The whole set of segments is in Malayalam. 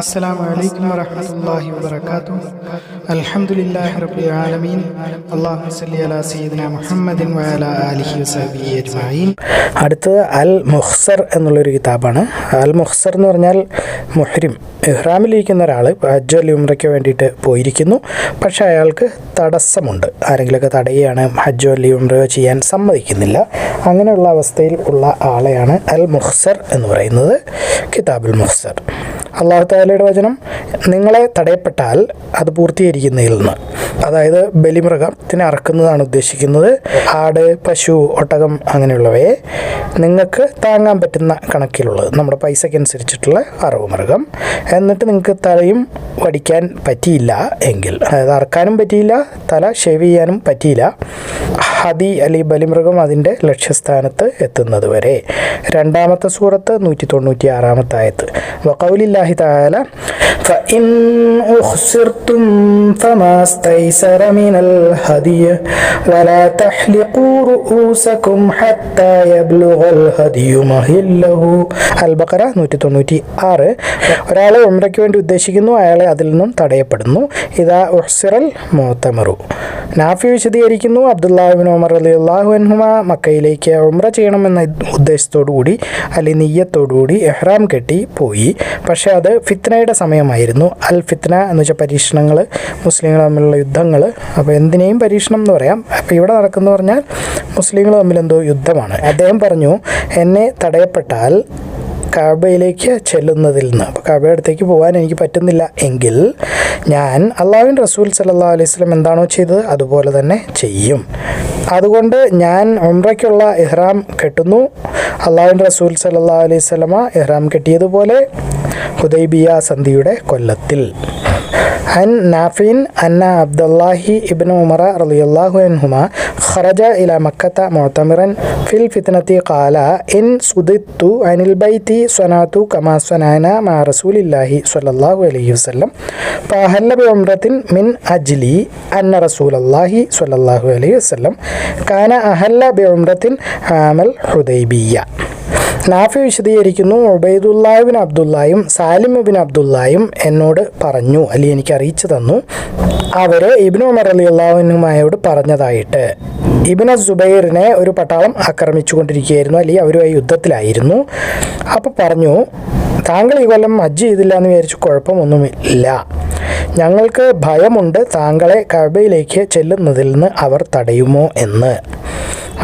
السلام عليكم ورحمة الله وبركاته. الحمد لله رب العالمين. اللهم صل على سيدنا محمد وعلى آله وصحبه أجمعين. അടുത്തത് അൽ മുഖ്സർ എന്നുള്ളൊരു കിതാബാണ്. അൽ മുഖ്സർ എന്ന് പറഞ്ഞാൽ മുഹ്രിം, ഇഹ്റാമിലിരിക്കുന്ന ഒരാൾ ഹജ്ജ് അല്ലെങ്കിൽ ഉംറയ്ക്ക് വേണ്ടിയിട്ട് പോയിരിക്കുന്നു. പക്ഷേ അയാൾക്ക് തടസ്സമുണ്ട്, ആരെങ്കിലുമൊക്കെ തടയുകയാണ്, ഹജ്ജോ അല്ലെങ്കിൽ ഉംറയോ ചെയ്യാൻ സമ്മതിക്കുന്നില്ല. അങ്ങനെയുള്ള അവസ്ഥയിൽ ഉള്ള ആളെയാണ് അൽ മുഖ്സർ എന്ന് പറയുന്നത്. കിതാബുൽ മുഖ്സർ. അല്ലാഹു തആലയുടെ വചനം, നിങ്ങളെ തടയപ്പെട്ടാൽ അത് പൂർത്തീകരിക്കുന്നതിൽ നിന്ന്, അതായത് ബലിമൃഗത്തിനെ അറക്കുന്നതാണ് ഉദ്ദേശിക്കുന്നത്. ആട്, പശു, ഒട്ടകം അങ്ങനെയുള്ളവയെ നിങ്ങൾക്ക് താങ്ങാൻ പറ്റുന്ന കണക്കിലുള്ളത്, നമ്മുടെ പൈസയ്ക്കനുസരിച്ചിട്ടുള്ള അറവ് മൃഗം. എന്നിട്ട് നിങ്ങൾക്ക് തലയും വടിക്കാൻ പറ്റിയില്ല എങ്കിൽ, അതായത് അറക്കാനും പറ്റിയില്ല, തല ഷേവ് ചെയ്യാനും പറ്റിയില്ല, ഹദി അല്ലെങ്കിൽ ബലിമൃഗം അതിൻ്റെ ലക്ഷ്യസ്ഥാനത്ത് എത്തുന്നത് വരെ. രണ്ടാമത്തെ സൂറത്ത് 196 ആയത്ത്. വഖൗലില്ലാഹി തആല فإن أخسرتم فما استيسر من الهدي ولا تحلقوا رؤوسكم حتى يبلغ الهدي محله. അൽ-ബഖറ 196. ഒരാൾ ഉംറയ്ക്ക് വേണ്ടി ഉദ്ദേശിക്കുന്നു, അയാളെ അതിൽ നിന്നും തടയപ്പെടുന്നു. ഇദാ ഉഹ്സിറൽ മുഅ്തമറു. നാഫി വിശദീകരിക്കുന്നു, അബ്ദുല്ലാഹി ഇബ്നു ഉമർ റളിയല്ലാഹു അൻഹുമാ മക്കയിലേക്ക് ഉംറ ചെയ്യണമെന്ന ഉദ്ദേശത്തോടു കൂടി അല്ലെങ്കിൽ നിയ്യത്തോടു കൂടി ഇഹ്റാം കെട്ടി പോയി. പക്ഷേ അത് ഫിത്നയുടെ സമയമായിരുന്നു. അൽ ഫിത്ന എന്ന് വെച്ചാൽ പരീക്ഷണങ്ങൾ, മുസ്ലിങ്ങൾ തമ്മിലുള്ള യുദ്ധങ്ങൾ. അപ്പോൾ എന്തിനേയും പരീക്ഷണം എന്ന് പറയാം. അപ്പോൾ ഇവിടെ നടക്കുന്നു പറഞ്ഞാൽ മുസ്ലിങ്ങൾ തമ്മിൽ എന്തോ യുദ്ധമാണ്. അദ്ദേഹം പറഞ്ഞു, എന്നെ തടയപ്പെട്ടാൽ കഅബയിലേക്ക് ചെല്ലുന്നതിൽ നിന്ന്, അപ്പോൾ കഅബയുടെ അടുത്തേക്ക് പോകാൻ എനിക്ക് പറ്റുന്നില്ല എങ്കിൽ ഞാൻ അള്ളാഹുവിൻ്റെ റസൂൽ സല്ലല്ലാഹു അലൈഹി വസല്ലം എന്താണോ ചെയ്തത് അതുപോലെ തന്നെ ചെയ്യും. അതുകൊണ്ട് ഞാൻ ഉംറയ്ക്കുള്ള ഇഹ്റാം കെട്ടുന്നു. അള്ളാഹുവിൻ്റെ റസൂൽ സല്ലല്ലാഹു അലൈഹി വസല്ലമ ഇഹ്റാം കെട്ടിയതുപോലെ ഹുദൈബിയ സന്ധിയുടെ കൊല്ലത്തിൽ. عن نافع أن عبد الله ابن عمر رضي الله عنهما خرج إلى مكة معتمرا في الفتنة قال إن صددت عن البيت صنعت كما صنعنا مع رسول الله صلى الله عليه وسلم فأهل بعمرة من أجل أن رسول الله صلى الله عليه وسلم كان أهل بعمرة عام الحديبية. നാഫി വിശദീകരിക്കുന്നു, ഉബൈദുല്ലാഹ് ബിൻ അബ്ദുല്ലായും സാലിം ബിൻ അബ്ദുല്ലായും എന്നോട് പറഞ്ഞു, അല്ലെങ്കിൽ എനിക്ക് അറിയിച്ചു തന്നു, അവർ ഇബ്നു ഉമർ റളിയല്ലാഹു അൻഹുമായോട് പറഞ്ഞതായിട്ട്. ഇബ്നു സുബൈറിനെ ഒരു പട്ടാളം ആക്രമിച്ചു കൊണ്ടിരിക്കുകയായിരുന്നു, അല്ലെങ്കിൽ അവരുമായി യുദ്ധത്തിലായിരുന്നു. അപ്പോൾ പറഞ്ഞു, താങ്കൾ ഈ കൊല്ലം ഹജ്ജ് ചെയ്തില്ല എന്ന് വിചാരിച്ചു കുഴപ്പമൊന്നുമില്ല, ഞങ്ങൾക്ക് ഭയമുണ്ട് താങ്കളെ കഅബയിലേക്ക് ചെല്ലുന്നതിൽ നിന്ന് അവർ തടയുമോ എന്ന്.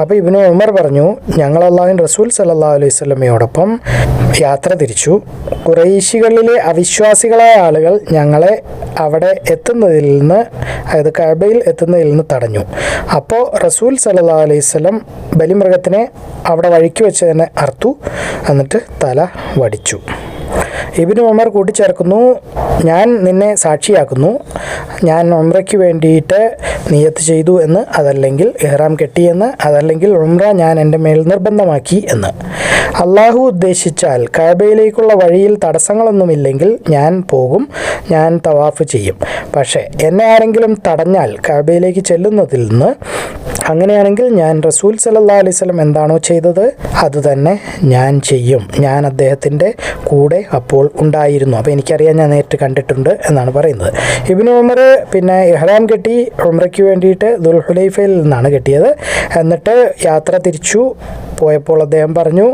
അപ്പോൾ ഇബ്നു ഉമർ പറഞ്ഞു, ഞങ്ങൾ അല്ലാഹുവിൻ്റെ റസൂൽ സല്ലല്ലാഹു അലൈഹി വസല്ലമയോടൊപ്പം യാത്ര തിരിച്ചു. ഖുറൈശികളിലെ അവിശ്വാസികളായ ആളുകൾ ഞങ്ങളെ അവിടെ എത്തുന്നതിൽ നിന്ന്, അതായത് കഅബയിൽ എത്തുന്നതിൽ നിന്ന് തടഞ്ഞു. അപ്പോൾ റസൂൽ സല്ലല്ലാഹു അലൈഹി വസല്ലം ബലിമൃഗത്തിനെ അവിടെ വഴിക്ക് വെച്ച് തന്നെ അറുത്തു, എന്നിട്ട് തല വടിച്ചു. ഇബ്നു ഉമർ കൂട്ടിച്ചേർക്കുന്നു, ഞാൻ നിന്നെ സാക്ഷിയാക്കുന്നു, ഞാൻ ഉംറയ്ക്ക് വേണ്ടിയിട്ട് നിയ്യത്ത് ചെയ്തു എന്ന്, അതല്ലെങ്കിൽ ഇഹ്റാം കെട്ടിയെന്ന്, അതല്ലെങ്കിൽ ഉംറ ഞാൻ എൻ്റെ മേൽ നിർബന്ധമാക്കി എന്ന്. അള്ളാഹു ഉദ്ദേശിച്ചാൽ കഅബയിലേക്കുള്ള വഴിയിൽ തടസ്സങ്ങളൊന്നുമില്ലെങ്കിൽ ഞാൻ പോകും, ഞാൻ തവാഫ് ചെയ്യും. പക്ഷേ എന്നെ ആരെങ്കിലും തടഞ്ഞാൽ കഅബയിലേക്ക് ചെല്ലുന്നതിൽ നിന്ന്, അങ്ങനെയാണെങ്കിൽ ഞാൻ റസൂൽ സല്ലല്ലാഹു അലൈഹി വസല്ലം എന്താണോ ചെയ്തത് അത് തന്നെ ഞാൻ ചെയ്യും. ഞാൻ അദ്ദേഹത്തിൻ്റെ കൂടെ അപ്പോൾ ഉണ്ടായിരുന്നു, അപ്പോൾ എനിക്കറിയാം, ഞാൻ നേരിട്ട് കണ്ടിട്ടുണ്ട് എന്നാണ് പറയുന്നത്. ഇബ്നു ഉമർ പിന്നെ ഇഹ്റാം കെട്ടി ഉംറയ്ക്ക് വേണ്ടിയിട്ട് ദുൽഹുലൈഫയിൽ നിന്നാണ് കെട്ടിയത്. എന്നിട്ട് യാത്ര തിരിച്ചു പോയപ്പോൾ അദ്ദേഹം പറഞ്ഞു,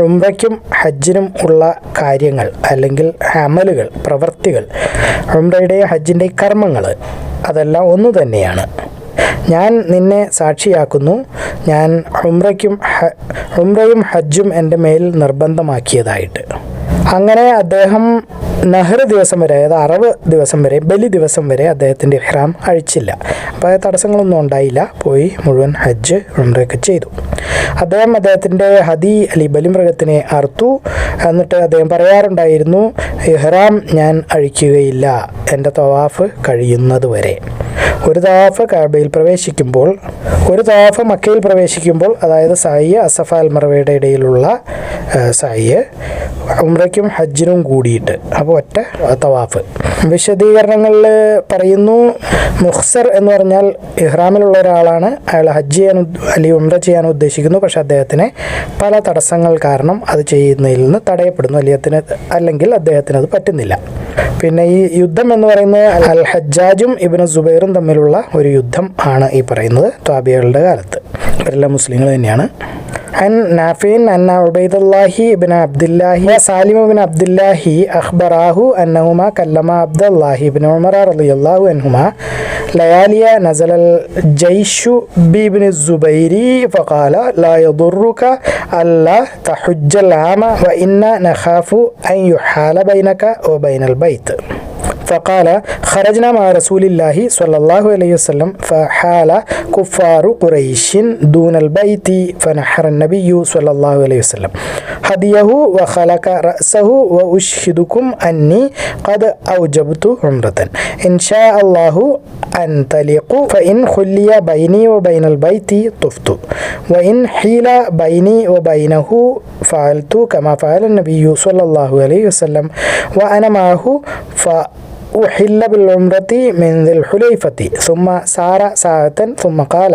ഉംറയ്ക്കും ഹജ്ജിനും ഉള്ള കാര്യങ്ങൾ അല്ലെങ്കിൽ അമലുകൾ, പ്രവർത്തികൾ, ഉംറയുടെയും ഹജ്ജിൻ്റെയും കർമ്മങ്ങൾ അതെല്ലാം ഒന്നു തന്നെയാണ്. ഞാൻ നിന്നെ സാക്ഷിയാക്കുന്നു, ഞാൻ ഉംറയും ഹജ്ജും എൻ്റെ മേൽ നിർബന്ധമാക്കിയതായിട്ട്. അങ്ങനെ അദ്ദേഹം നഹർ ദിവസം വരെ, അതായത് അറവ് ദിവസം വരെ, ബലി ദിവസം വരെ അദ്ദേഹത്തിൻ്റെ ഇഹ്റാം അഴിച്ചില്ല. അപ്പോൾ തടസ്സങ്ങളൊന്നും ഉണ്ടായില്ല, പോയി മുഴുവൻ ഹജ്ജ് ഉംറയൊക്കെ ചെയ്തു. അദ്ദേഹത്തിൻ്റെ ഹദി അല്ലെങ്കിൽ ബലിമൃഗത്തിനെ അറുത്തു. എന്നിട്ട് അദ്ദേഹം പറയാറുണ്ടായിരുന്നു, ഇഹ്റാം ഞാൻ അഴിക്കുകയില്ല എൻ്റെ തവാഫ് കഴിയുന്നത് വരെ. ഒരു തവാഫ് കഅബയിൽ പ്രവേശിക്കുമ്പോൾ, ഒരു തവാഫ് മക്കയിൽ പ്രവേശിക്കുമ്പോൾ, അതായത് സഅയ് അസഫ അൽ മർവയുടെ ഇടയിലുള്ള സഅയ് ഉംറയ്ക്കും ഹജ്ജിനും കൂടിയിട്ട്, അപ്പോൾ ഒറ്റ തവാഫ്. വിശദീകരണങ്ങളിൽ പറയുന്നു, മുഖ്സർ എന്ന് പറഞ്ഞാൽ ഇഹ്റാമിലുള്ള ഒരാളാണ്, അയാൾ ഹജ്ജ് ചെയ്യാൻ അല്ലെങ്കിൽ ഉംറ ചെയ്യാൻ ഉദ്ദേശിക്കുന്നു, പക്ഷേ അദ്ദേഹത്തിന് പല തടസ്സങ്ങൾ കാരണം അത് ചെയ്യുന്നതിൽ നിന്ന് തടയപ്പെടുന്നു, അല്ലെങ്കിൽ അദ്ദേഹത്തിന് അത് പറ്റുന്നില്ല. പിന്നെ ഈ യുദ്ധം എന്ന് പറയുന്നത് അൽ ഹജ്ജാജും ഇബ്നു സുബൈറും തമ്മിലുള്ള ഒരു യുദ്ധം ആണ് ഈ പറയുന്നത് താബികളുടെ കാലത്ത്. ഇവരെല്ലാം മുസ്ലിങ്ങൾ തന്നെയാണ്. عن نافع أن عبيد الله بن عبد الله وسالم بن عبد الله أخبراه أنهما كلما عبد الله بن عمر رضي الله عنهما ليالي نزل الجيش بابن الزبير فقال لا يضرك ألا تحج العام وإنا نخاف أن يحال بينك وبين البيت. فقال خرجنا مع رسول الله صلى الله عليه وسلم فحال كفار قريش دون البيت فنحر النبي صلى الله عليه وسلم هديه وخلق رأسه وأشهدكم أني قد أوجبت عمرة إن شاء الله أنطلق فإن خلي بيني وبين البيت طفت وإن حيل بيني وبينه فعلت كما فعل النبي صلى الله عليه وسلم وأنا معه أحل بالعمرة من ذي الحليفة ثم سار ساعة ثم قال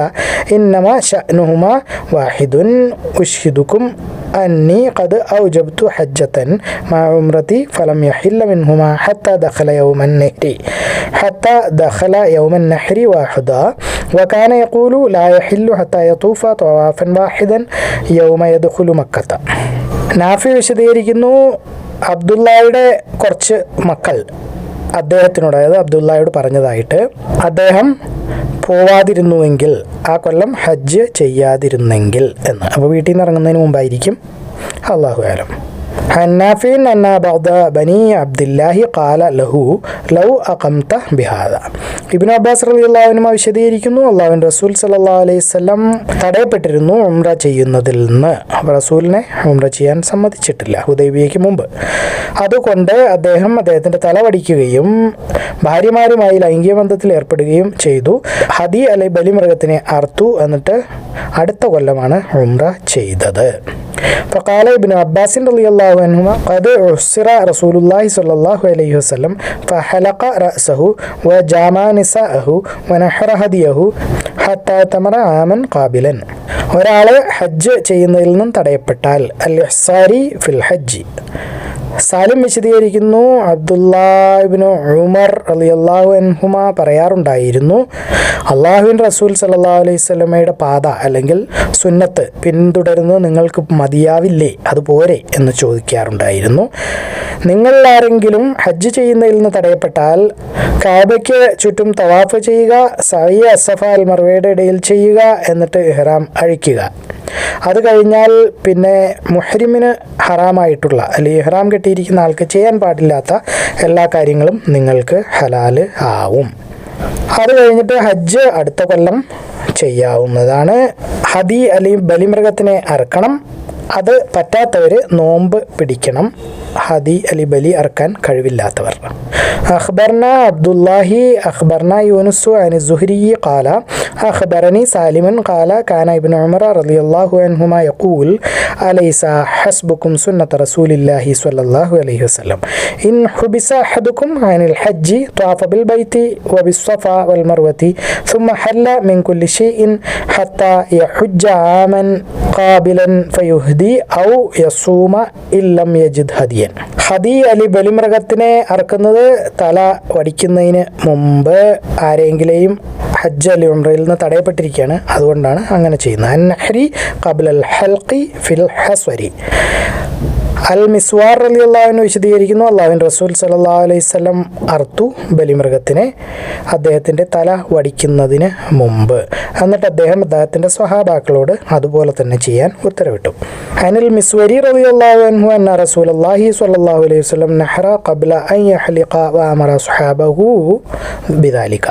إنما شأنهما واحد أشهدكم أني قد أوجبت حجة مع عمرتي فلم يحل منهما حتى دخل يوم النحر واحدا وكان يقول لا يحل حتى يطوف طوافا واحدا يوم يدخل مكة. നാഫി വിശദീകരിക്കുന്നു, അബ്ദുള്ളയുടെ കുറച്ച് മക്കൾ അദ്ദേഹത്തിനോട്, അതായത് അബ്ദുള്ളയോട് പറഞ്ഞതായിട്ട്, അദ്ദേഹം പോവാതിരുന്നുവെങ്കിൽ, ആ കൊല്ലം ഹജ്ജ് ചെയ്യാതിരുന്നെങ്കിൽ എന്ന്. അപ്പോൾ വീട്ടിൽ നിന്ന് ഇറങ്ങുന്നതിന് മുമ്പായിരിക്കും. അല്ലാഹു അലം. ഹന്നാഫിൻ അന്ന ബഅദ ബനി അബ്ദില്ലാഹി ഖാല ലഹു ലൗ അഖംത ബിഹാദ. ഇബ്നു അബ്ബാസ് റളിയല്ലാഹു അൻഹു വിശദീകരിക്കുന്നു, അല്ലാഹുവിൻ്റെ റസൂൽ സല്ലല്ലാഹു അലൈഹി വസല്ലം തടയപ്പെട്ടിരുന്നു ഉംറ ചെയ്യുന്നതിൽ നിന്ന്. റസൂലിനെ ഉംറ ചെയ്യാൻ സമ്മതിച്ചിട്ടില്ല ഹുദൈബിയയ്ക്ക് മുമ്പ്. അതുകൊണ്ട് അദ്ദേഹത്തിൻ്റെ തല വടിക്കുകയും ഭാര്യമാരുമായി ലൈംഗിക ബന്ധത്തിൽ ഏർപ്പെടുകയും ചെയ്തു. ഹദി അല്ലെ ബലിമൃഗത്തിനെ അർത്തു. എന്നിട്ട് അടുത്ത കൊല്ലമാണ് ഉംറ ചെയ്തത്. فقال ابن عباس رضي الله عنهما قد عسر رسول الله صلى الله عليه وسلم فحلق رأسه وجامع نساءه ونحر هديه حتى تمر عاما قابلا. ഒരാൾ ഹജ്ജ് ചെയ്യുന്നതിൽ നിന്നും തടയപ്പെട്ടാൽ അൽ ഇഹ്സാരി ഫിൽ ഹജ്ജ്. സാലിം വിശദീകരിക്കുന്നു, അബ്ദുല്ലാഹിബ്നു ഉമർ റളിയല്ലാഹു അൻഹുമ പറയാറുണ്ടായിരുന്നു, അള്ളാഹുവിൻ്റെ റസൂൽ സല്ലല്ലാഹു അലൈഹി വസല്ലമയുടെ പാത അല്ലെങ്കിൽ സുന്നത്ത് പിന്തുടരുന്നത് നിങ്ങൾക്ക് മതിയാവില്ലേ, അതുപോരെ എന്ന് ചോദിക്കാറുണ്ടായിരുന്നു. നിങ്ങൾ ആരെങ്കിലും ഹജ്ജ് ചെയ്യുന്നതിൽ നിന്ന് തടയപ്പെട്ടാൽ കഅബയ്ക്ക് ചുറ്റും തവാഫ് ചെയ്യുക, സഅയ് അസ്സഫ അൽ മർവയുടെ ഇടയിൽ ചെയ്യുക, എന്നിട്ട് ഇഹ്റാം അഴിക്കുക. അത് കഴിഞ്ഞാൽ പിന്നെ മുഹ്രിമിന് ഹറാമായിട്ടുള്ള അല്ലെങ്കിൽ ഇഹ്റാം കെട്ടിയിരിക്കുന്ന ആൾക്ക് ചെയ്യാൻ പാടില്ലാത്ത എല്ലാ കാര്യങ്ങളും നിങ്ങൾക്ക് ഹലാല് ആവും. അത് കഴിഞ്ഞിട്ട് ഹജ്ജ് അടുത്ത കൊല്ലം ചെയ്യാവുന്നതാണ്. ഹദി അല്ലെങ്കിൽ ബലിമൃഗത്തിനെ അറുക്കണം. അത് പറ്റാത്തവർ നോമ്പ് പിടിക്കണം. ഹദി അലി ബലി അറക്കാൻ കഴിവില്ലാത്തവർ. അഖ്ബർന അബ്ദുല്ലാഹി അഖ്ബർന യൂനുസ് അൻ സുഹരി ഖാല അഖ്ബറനി സാലിമൻ ഖാല കാന ഇബ്നു ഉമർ റളിയല്ലാഹു അൻഹുമാ യഖൂൽ അലൈസ ഹസ്ബുക്കും സുന്നത റസൂലില്ലാഹി സ്വല്ലല്ലാഹു അലൈഹി വസല്ലം ഇൻ ഹുബിസ അഹദുക്കും അനിൽ ഹജ്ജി ത്വാഫ ബിൽ ബൈത്തി വബിസ്സഫ വൽ മർവതി ثم حل من كل شيء حتى يحج عاما قابلا فيهدي أو يصوم إن لم يجد هديا. ഹദി അലി ബലിമൃഗത്തിനെ അറക്കുന്നത് തല വടിക്കുന്നതിന് മുമ്പ് ആരെങ്കിലെയും ഹജ്ജ് അലി ഉംറയിൽ നിന്ന് തടയപ്പെട്ടിരിക്കുകയാണ്. അതുകൊണ്ടാണ് അങ്ങനെ ചെയ്യുന്നത്. അന്നഹരി ഖബ്ലൽ ഹൽഖി ഫിൽ ഹസ്വരി. അൽ മിസ്വാർ റളിയല്ലാഹു അൻഹു വിശദീകരിക്കുന്നു, അല്ലാഹുവിൻ്റെ റസൂൽ സല്ലല്ലാഹു അലൈഹി വസല്ലം അർത്തു ബലിമൃഗത്തിനെ അദ്ദേഹത്തിൻ്റെ തല വടിക്കുന്നതിന് മുമ്പ്. എന്നിട്ട് അദ്ദേഹത്തിൻ്റെ സ്വഹാബാക്കളോട് അതുപോലെ തന്നെ ചെയ്യാൻ ഉത്തരവിട്ടു. അനിൽ മിസ്വരി റളിയല്ലാഹു അൻഹു അന്ന റസൂലുള്ളാഹി സ്വല്ലല്ലാഹു അലൈഹി വസല്ലം നഹറ ഖബ്ല അൻ യഹ്ലിഖ വഅമറ സ്വഹാബഹു ബിദാലിക.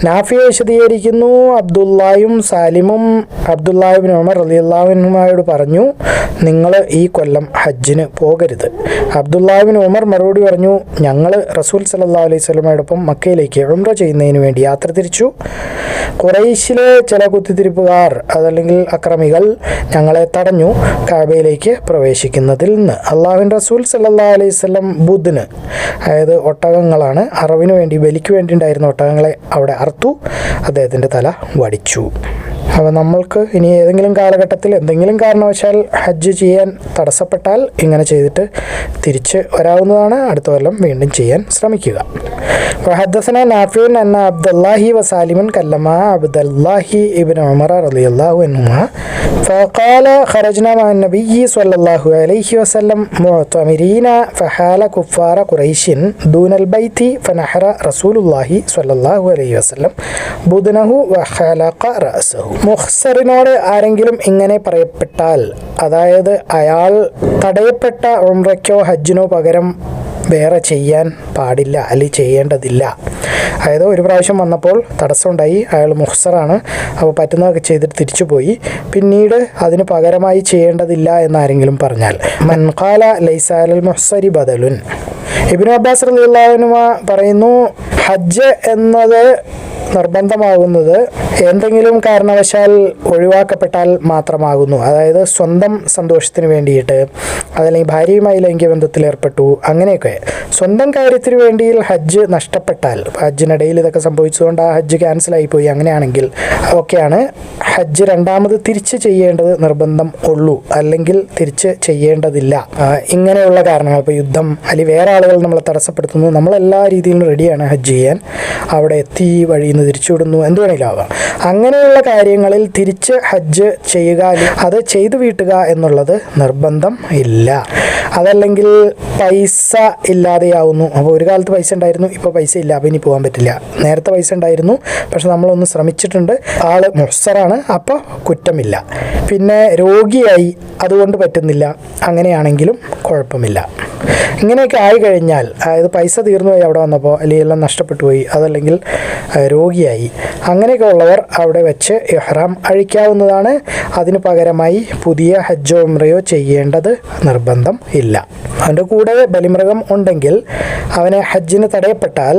നാഫിയ വിശദീകരിക്കുന്നു, അബ്ദുല്ലായും സാലിമും അബ്ദുല്ലാഹിബ്നു ഉമർ റളിയല്ലാഹു അൻഹുമായോട് പറഞ്ഞു, നിങ്ങൾ ഈ കൊല്ലം ഹജ്ജിന് പോകരുത്. അബ്ദുല്ലാഹിബ്നു ഉമർ മറുപടി പറഞ്ഞു, ഞങ്ങൾ റസൂൽ സല്ലല്ലാഹു അലൈഹി വസല്ലമയോടൊപ്പം മക്കയിലേക്ക് ഉംറ ചെയ്യുന്നതിന് വേണ്ടി യാത്ര തിരിച്ചു. ഖുറൈശിലെ ചില കുത്തിത്തിരിപ്പുകാർ അതല്ലെങ്കിൽ അക്രമികൾ ഞങ്ങളെ തടഞ്ഞു കഅബയിലേക്ക് പ്രവേശിക്കുന്നതിൽ നിന്ന്. അള്ളാഹുവിൻ്റെ റസൂൽ സല്ലല്ലാഹു അലൈഹി വസല്ലം ബുദ്ന്, അതായത് ഒട്ടകങ്ങളാണ്, അറവിന് വേണ്ടി ബലിക്ക് വേണ്ടി ഉണ്ടായിരുന്ന ഒട്ടകങ്ങളെ അവിടെ അർത്തു അദ്ദേഹത്തിൻ്റെ തല വടിച്ചു. അപ്പോൾ നമ്മൾക്ക് ഇനി ഏതെങ്കിലും കാലഘട്ടത്തിൽ എന്തെങ്കിലും കാരണവശാൽ ഹജ്ജ് ചെയ്യാൻ തടസ്സപ്പെട്ടാൽ ഇങ്ങനെ ചെയ്തിട്ട് തിരിച്ച് വരാവുന്നതാണ്. അടുത്ത കൊല്ലം വീണ്ടും ചെയ്യാൻ ശ്രമിക്കുക. വഹദ്ദസന നാഫിഉൻ അന്ന അബ്ദുല്ലാഹി വസാലിമുൻ കല്ലമാ അബ്ദുല്ലാഹി ഇബ്നു ഉമർ റളിയല്ലാഹു അൻഹുമാ فقال خرجنا مع النبي صلى الله عليه وسلم معتمرين فحال كفار قريش دون البيت فنحر رسول الله صلى الله عليه وسلم بدنه وخلق رأسه. മുഖ്സറിനോട് ആരെങ്കിലും ഇങ്ങനെ പറയപ്പെട്ടാൽ, അതായത് അയാൾ തടയപ്പെട്ട ഉംറയ്ക്കോ ഹജ്ജിനോ പകരം വേറെ ചെയ്യാൻ പാടില്ല, അല്ലെങ്കിൽ ചെയ്യേണ്ടതില്ല. അതായത് ഒരു പ്രാവശ്യം വന്നപ്പോൾ തടസ്സമുണ്ടായി, അയാൾ മുഹ്സറാണ്, അപ്പോൾ പറ്റുന്നതൊക്കെ ചെയ്തിട്ട് തിരിച്ചു പോയി, പിന്നീട് അതിന് പകരമായി ചെയ്യേണ്ടതില്ല എന്നാരെങ്കിലും പറഞ്ഞാൽ, മൻ ഖാല ലൈസ അലൽ മുഹ്സരി ബദലുൻ. ഇബ്നു അബ്ബാസ് റളിയല്ലാഹു അൻഹു പറയുന്നു, ഹജ്ജ് എന്നത് നിർബന്ധമാകുന്നത് എന്തെങ്കിലും കാരണവശാൽ ഒഴിവാക്കപ്പെട്ടാൽ മാത്രമാകുന്നു. അതായത് സ്വന്തം സന്തോഷത്തിന് വേണ്ടിയിട്ട്, അതല്ലെങ്കിൽ ഭാര്യയുമായി ലൈംഗിക ബന്ധത്തിൽ ഏർപ്പെട്ടു, അങ്ങനെയൊക്കെ സ്വന്തം കാര്യത്തിന് വേണ്ടി ഹജ്ജ് നഷ്ടപ്പെട്ടാൽ, ഹജ്ജിനിടയിൽ ഇതൊക്കെ സംഭവിച്ചതുകൊണ്ട് ആ ഹജ്ജ് ക്യാൻസലായിപ്പോയി, അങ്ങനെയാണെങ്കിൽ ഒക്കെയാണ് ഹജ്ജ് രണ്ടാമത് തിരിച്ച് ചെയ്യേണ്ടത് നിർബന്ധം ഉള്ളൂ, അല്ലെങ്കിൽ തിരിച്ച് ചെയ്യേണ്ടതില്ല. ഇങ്ങനെയുള്ള കാരണങ്ങൾ, ഇപ്പോൾ യുദ്ധം അല്ലെങ്കിൽ വേറെ ആളുകൾ നമ്മളെ തടസ്സപ്പെടുത്തുന്നു, നമ്മളെല്ലാ രീതിയിലും റെഡിയാണ് ഹജ്ജ് ചെയ്യാൻ, അവിടെ എത്തി വഴിയിൽ നിന്ന് തിരിച്ചുവിടുന്നു, എന്ത് വേണമെങ്കിലും ആവാം. അങ്ങനെയുള്ള കാര്യങ്ങളിൽ തിരിച്ച് ഹജ്ജ് ചെയ്യുക, അത് ചെയ്തു വീട്ടുക എന്നുള്ളത് നിർബന്ധം ഇല്ല. അതല്ലെങ്കിൽ പൈസ ഇല്ലാതെയാവുന്നു, അപ്പോൾ ഒരു കാലത്ത് പൈസ ഉണ്ടായിരുന്നു, ഇപ്പോൾ പൈസ ഇല്ല, അപ്പോൾ ഇനി പോകാൻ പറ്റില്ല. നേരത്തെ പൈസ ഉണ്ടായിരുന്നു, പക്ഷെ നമ്മളൊന്ന് ശ്രമിച്ചിട്ടുണ്ട്, ആള് മുഹ്സറാണ്, അപ്പോൾ കുറ്റമില്ല. പിന്നെ രോഗിയായി, അതുകൊണ്ട് പറ്റുന്നില്ല, അങ്ങനെയാണെങ്കിലും കുഴപ്പമില്ല. ഇങ്ങനെയൊക്കെ ആയി കഴിഞ്ഞാൽ, അതായത് പൈസ തീർന്നു പോയി അവിടെ വന്നപ്പോൾ, അല്ലെങ്കിൽ എല്ലാം നഷ്ടപ്പെട്ടു പോയി, അതല്ലെങ്കിൽ രോഗിയായി, അങ്ങനെയൊക്കെ ഉള്ളവർ അവിടെ വെച്ച് ഇഹ്റാം അഴിക്കാവുന്നതാണ്. അതിന് പകരമായി പുതിയ ഹജ്ജോ ഉംറയോ ചെയ്യേണ്ടത് നിർബന്ധം ഇല്ല. അവൻ്റെ കൂടെ ബലിമൃഗം ഉണ്ടെങ്കിൽ അവനെ ഹജ്ജിന് തടയപ്പെട്ടാൽ,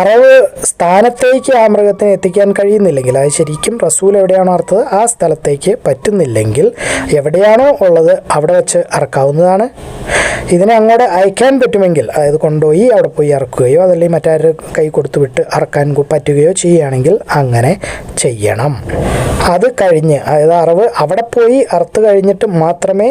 അറവ് സ്ഥാനത്തേക്ക് ആ മൃഗത്തിനെ എത്തിക്കാൻ കഴിയുന്നില്ലെങ്കിൽ, അത് ശരിക്കും റസൂൽ എവിടെയാണോ അറുത്തത് ആ സ്ഥലത്തേക്ക് പറ്റുന്നില്ലെങ്കിൽ, എവിടെയാണോ ഉള്ളത് അവിടെ വെച്ച് അറക്കാവുന്നതാണ്. ഇതിനെ അങ്ങോട്ട് അയക്കാൻ പറ്റുമെങ്കിൽ, അതായത് കൊണ്ടുപോയി അവിടെ പോയി അറക്കുകയോ അതല്ലെങ്കിൽ മറ്റാരുടെ കൈ കൊടുത്തു വിട്ട് അറക്കാൻ പറ്റുകയോ ചെയ്യുകയാണെങ്കിൽ അങ്ങനെ ചെയ്യണം. അത് കഴിഞ്ഞ്, അതായത് അറവ് അവിടെ പോയി അറുത്ത് കഴിഞ്ഞിട്ട് മാത്രമേ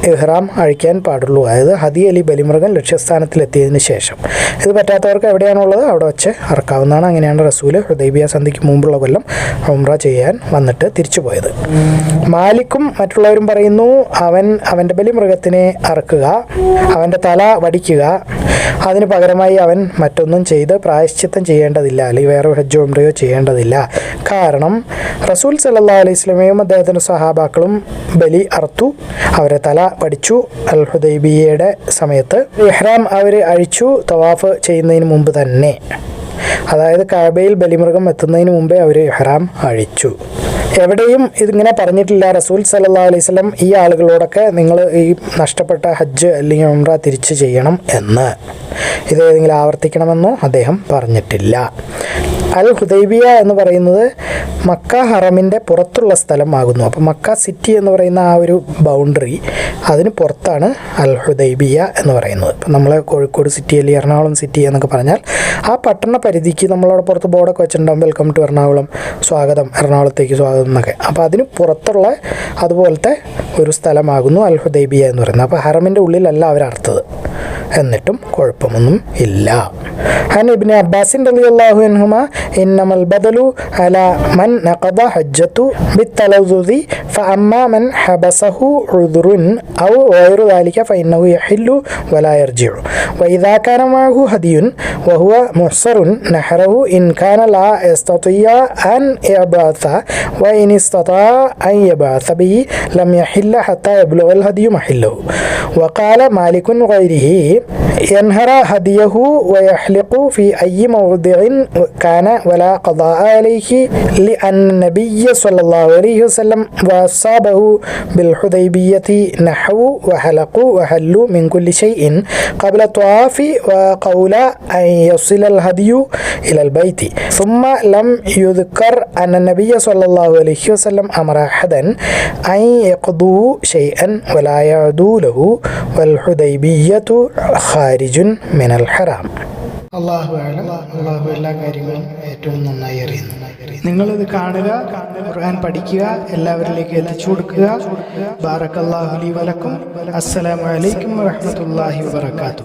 ഇഹ്റാം അഴിക്കാൻ പാടുള്ളൂ. അതായത് ഹദി അലി ബലിമൃഗം ലക്ഷ്യസ്ഥാനത്തിലെത്തിയതിന് ശേഷം. ഇത് പറ്റാത്തവർക്ക് എവിടെയാണുള്ളത് അവിടെ വെച്ച് അറക്കാവുന്നതാണ്. അങ്ങനെയാണ് റസൂൽ ഹുദൈബിയ സന്ധിക്ക് മുമ്പുള്ള കൊല്ലം ഉംറ ചെയ്യാൻ വന്നിട്ട് തിരിച്ചു പോയത്. മാലിക്കും മറ്റുള്ളവരും പറയുന്നു, അവൻ്റെ ബലിമൃഗത്തിനെ അറക്കുക, അവൻ്റെ തല വടിക്കുക, അതിന് പകരമായി അവൻ മറ്റൊന്നും ചെയ്ത് പ്രായശ്ചിത്തം ചെയ്യേണ്ടതില്ല, അല്ലെങ്കിൽ വേറെ ഹജ്ജോ ഉംറയോ ചെയ്യേണ്ടതില്ല. കാരണം റസൂൽ സല്ലല്ലാഹു അലൈഹി വസല്ലമയും അദ്ദേഹത്തിൻ്റെ സഹാബാക്കളും ബലി അറുത്തു, അവരെ തല പഠിച്ചു. അൽ ഹുദൈബിയയുടെ സമയത്ത് ഇഹ്റാം അവർ അഴിച്ചു തവാഫ് ചെയ്യുന്നതിന് മുമ്പ് തന്നെ, അതായത് കഅബയിൽ ബലിമൃഗം എത്തുന്നതിന് മുമ്പേ അവർ ഇഹ്റാം അഴിച്ചു. എവിടെയും ഇതിങ്ങനെ പറഞ്ഞിട്ടില്ല റസൂൽ സല്ലല്ലാഹു അലൈഹി വസല്ലം ഈ ആളുകളോടൊക്കെ നിങ്ങൾ ഈ നഷ്ടപ്പെട്ട ഹജ്ജ് അല്ലെങ്കിൽ ഉംറ തിരിച്ച് ചെയ്യണം എന്ന്, ഇതേതെങ്കിലും ആവർത്തിക്കണമെന്നോ അദ്ദേഹം പറഞ്ഞിട്ടില്ല. അൽ ഹുദൈബിയ എന്ന് പറയുന്നത് മക്ക ഹറമിൻ്റെ പുറത്തുള്ള സ്ഥലമാകുന്നു. അപ്പോൾ മക്ക സിറ്റി എന്ന് പറയുന്ന ആ ഒരു ബൗണ്ടറി, അതിന് പുറത്താണ് അൽ ഹുദൈബിയ എന്ന് പറയുന്നത്. ഇപ്പം നമ്മൾ കോഴിക്കോട് സിറ്റി അല്ലെങ്കിൽ എറണാകുളം സിറ്റി എന്നൊക്കെ പറഞ്ഞാൽ ആ പട്ടണ പരിധിക്ക് നമ്മളവിടെ പുറത്ത് ബോർഡൊക്കെ വെച്ചിട്ടുണ്ടാകും, വെൽക്കം ടു എറണാകുളം, സ്വാഗതം എറണാകുളത്തേക്ക് സ്വാഗതം എന്നൊക്കെ. അപ്പോൾ അതിന് പുറത്തുള്ള അതുപോലത്തെ ഒരു സ്ഥലമാകുന്നു അൽ ഹുദൈബിയ എന്ന് പറയുന്നത്. അപ്പോൾ ഹറമിൻ്റെ ഉള്ളിലല്ല അവരർത്ഥത്, എന്നിട്ടും കുഴപ്പമൊന്നും ഇല്ല. عن ابن عباس رضي الله عنهما إنما البدل على من نقض حجته بالتلذذ فأما من حبسه عذر أو غير ذلك فإنه يحل ولا يرجع وإذا كان معه هدي وهو محصر نحره إن كان لا يستطيع أن يبعث وإن استطاع أن يبعث به لم يحل حتى يبلغ الهدي محله. وقال مالك غيره ينهر هديه ويحلق في أي موضع كان ولا قضاء عليه لأن النبي صلى الله عليه وسلم وأصحابه بالحديبية نحوا وحلقوا وحلوا من كل شيء قبل الطواف وقول أن يصل الهدي إلى البيت. ثم لم يذكر أن النبي صلى الله عليه وسلم أمر أحدا أن يقضوا شيئا ولا يعدوا له والحديبية خارج من الحرام. അള്ളാഹു അലം. അള്ളാഹു എല്ലാ കാര്യങ്ങളും ഏറ്റവും നന്നായി അറിയുന്നു. നിങ്ങളിത് കാണുക, ഖുർആൻ പഠിക്കുക, എല്ലാവരിലേക്ക് എത്തിച്ചു കൊടുക്കുക. ബാറക്കല്ലാഹു ലി വലക്കും. അസ്സലാമു അലൈക്കും വറഹ്മത്തുള്ളാഹി വബറകാതുഹു.